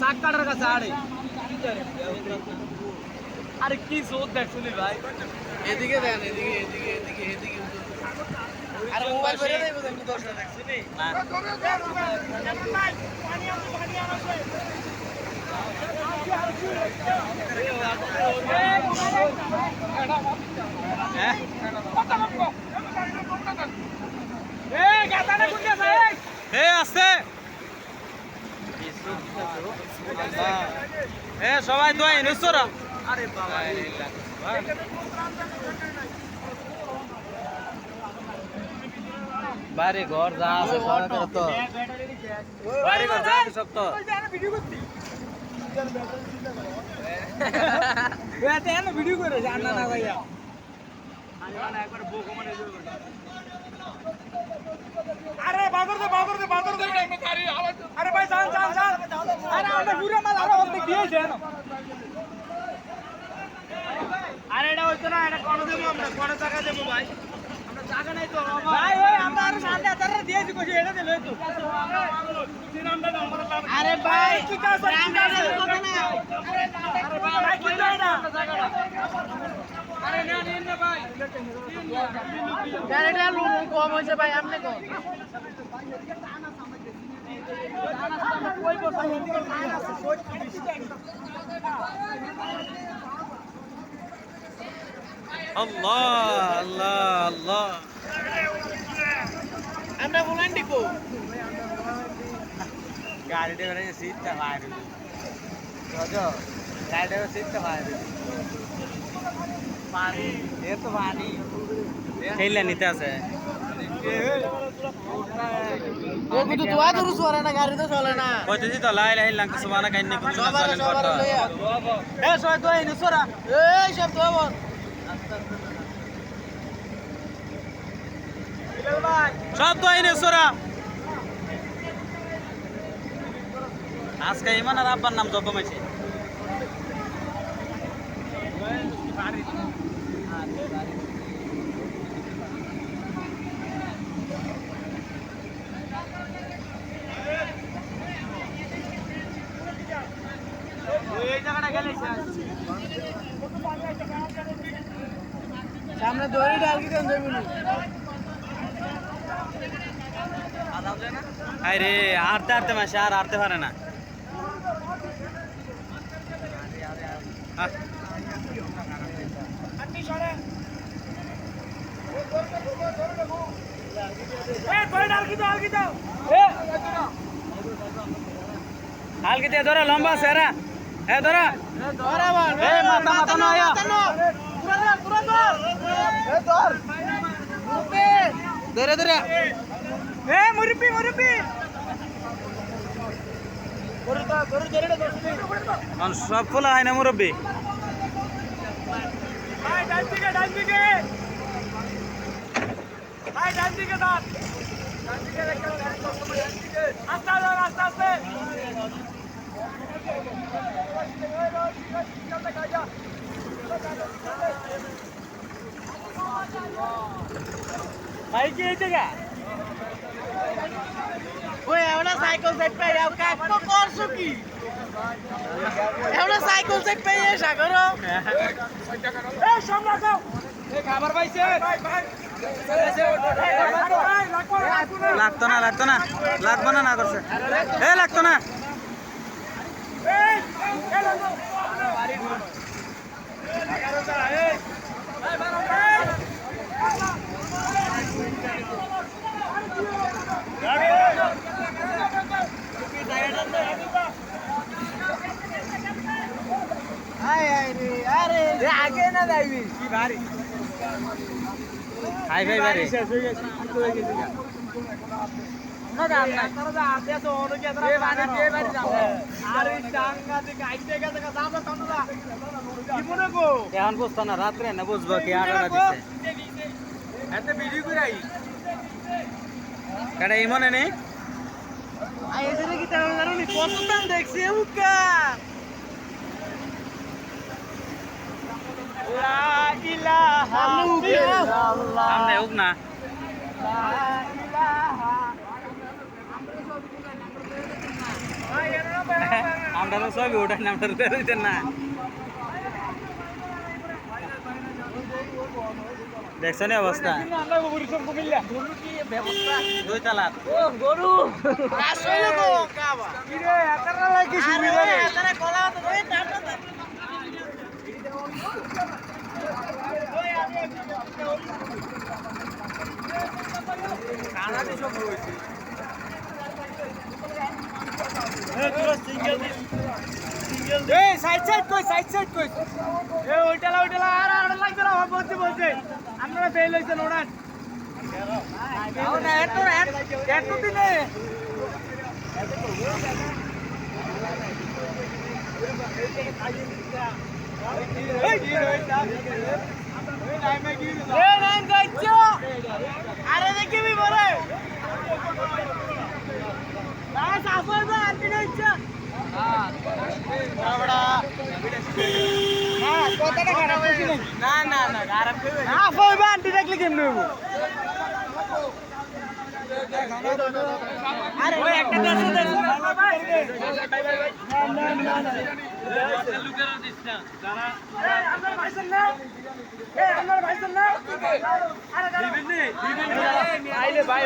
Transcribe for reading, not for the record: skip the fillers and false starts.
শাক কাটার কাছে আড়ে আরে কি জোর দেখ শুনি ভাই এদিকে দেন এদিকে এদিকে এদিকে এদিকে আর মোবাইল বেরে দেব তুমি দর্শক দেখছি না সবাই তো এনেছরা আরে বাবা বাড়ি ঘর যা আছে সব তো বাড়ি ঘর যা আছে সব তো ভিডিও করে জানা না ভাইয়া আরে বাজার দে আরে ভাই যান আরে আমরা পুরো মাল আরো অর্ধেক দিয়েছে না আরে এটা হইতো না এটা কোন দেবো আমরা কোন টাকা দেবো ভাই আমরা টাকা নাই তো ভাই ওই আমরা আরো সামনে আতারে দিয়েছি কইছি এটা দিলে তো আরে ভাই কি কাজ আছে আরে ভাই কি যায় না আরে না নিন না ভাই এটা লোক কম হইছে ভাই আপনি কম আল্লাহ আল্লাহ আল্লাহ আমরা বলেন ডিকো গাড়িতে করে সিটটা বাইরে বুঝো গাড়িতে সিটটা বাইরে পানি এ তো পানি খেলে নিতে আছে ও কিন্তু দোয়া দরু চলে না গাড়ি তো চলে না কইতেছি তো লাই লাই লাং সুবহানা কাইন্নে কোন সবার সবার লইয়া এ সবাই তো এনেছরা এই সব দোয়া বল সব তো এনেছরা আজকে ইমান আর আব্বার নাম জপ কমেছে এই জায়গাটা গেলে সামনে দড়ি ডাল কি দেন দেবনি আরে আরতে আরতে মাসে আর আরতে পারে না হালকি দিয়ে ধরো লম্বা সেরা এ ধরো এ মাথা মাথা না আয়া ধরে ধরে এ মুরব্বি মানুষ সব খোলা হয় না মুরব্বী ভাই ডান দিকে ভাই ডান দিকে আস্তে ভাই কি এই জায়গা ওই এওনা সাইকেল চেপে যাও কাক তো করছো কি এওনা সাইকেল চেপে এসা করো এই সামনে যাও এই খাবার পাইছে ভাই লাগতো না লাগবো না করছে এ লাগতো না আরে আগে না যাইবি কি ভারী হাই ভাই বাড়ি শেষ হয়ে গেছে না দাম না তারা যা আতে তো ওরে কি তারা বাড়ি যাও আরে টাঙ্গা দিকে আইতে গেছে কা দাম তো না কি মনে গো এখন বুঝতো না রাত্রে না বুঝবো কি 8টা দিছে এতে ভিডিও করে আই কাটা এই মনে নেই আই এদের কি তারা জানি কত দাম দেখছি উকা লা ইলাহা ইল্লাল্লাহ সামনে হোক না লা ইলাহা আমরা তো সবই ওটাই নামটা দিতেন না দেখছো নি অবস্থা দুই তালাক গরু আসলে তো কাবা কি রে একারা লাগি সুবিধা রে আরে কলা তো ওই টাটা কানাডি সব হইছে এই সাইড কই এ ওইটালা আর লাগবে না বলছে আপনারা ফেল হইছেন ওড়ান না এত দিনে আরে দেখিবি বলে আন্টি দেখলে কেমন হইব আরে একটা ভাই